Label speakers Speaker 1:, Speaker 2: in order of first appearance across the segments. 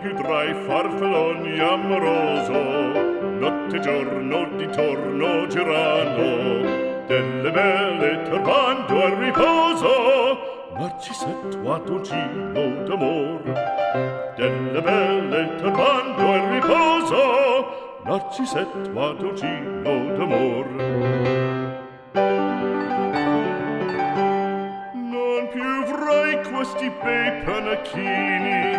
Speaker 1: più tra i farfalloni amoroso, notte e giorno di torno girando, delle belle turbando al riposo, Narcisetto a dolcino d'amor. Delle belle turbando al riposo, Narcisetto a dolcino d'amor. Non più avrai questi bei panacchini,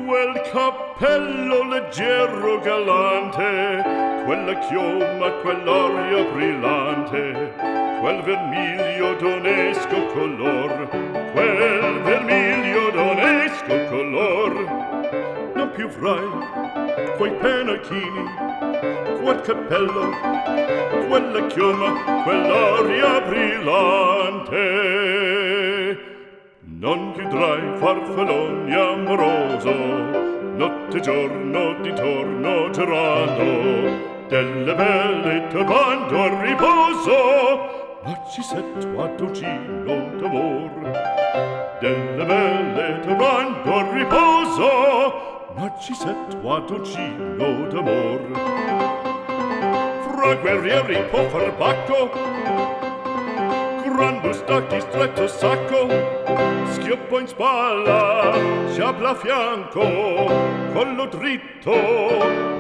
Speaker 1: quel cappello leggero galante, quella chioma, quell'aria brillante, quel vermiglio d'onesco color, quel vermiglio d'onesco color. Non più avrai quei pennacchini, quel cappello, quella chioma, quell'aria brillante. Non più tra i farfalloni amoroso, notte e giorno di torno girando, delle belle turbando al riposo, Narcisetto a dolcino d'amor. Delle belle turbando al riposo, Narcisetto a dolcino d'amor. Fra guerrieri può far bacco, gran bustacchi stretto sacco, schioppo in spalla, sciabla a fianco, collo dritto,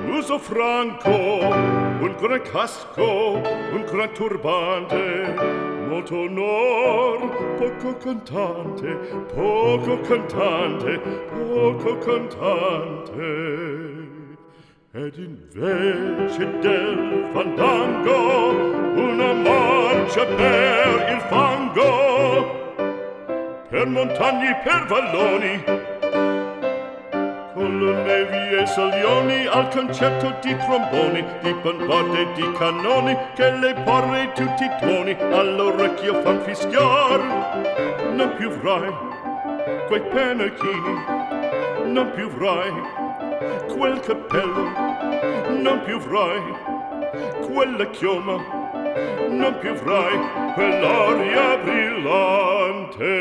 Speaker 1: muso franco, un gran casco, un gran turbante, molto onor, poco cantante, poco cantante, poco cantante. Ed invece del fandango una marcia per il fango, per montagne, per valloni, con le nevi e salioni, al concerto di tromboni, di bombarde e di cannoni, che le porre tutti i tuoni all'orecchio fan fischiar. Non più avrai quei pennacchini, non più avrai quel cappello, non più avrai quella chioma, non più avrai quell'aria brillante.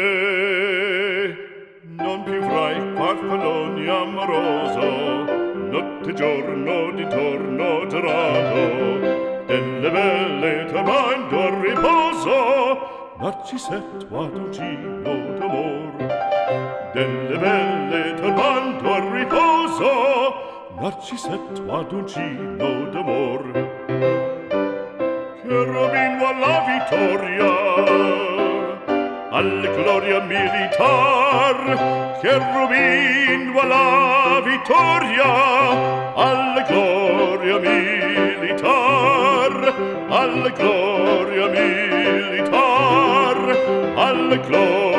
Speaker 1: Non più avrai farfalloni amoroso, notte e giorno di torno girando, delle belle turbando al riposo, Narcisetto a dolcino d'amor. Delle belle turbando al riposo, Narcisetto a dolcino d'amor. Cherubino alla vittoria, alla gloria militar, cherubino alla vittoria, alla gloria militar, alla gloria militar, alla gloria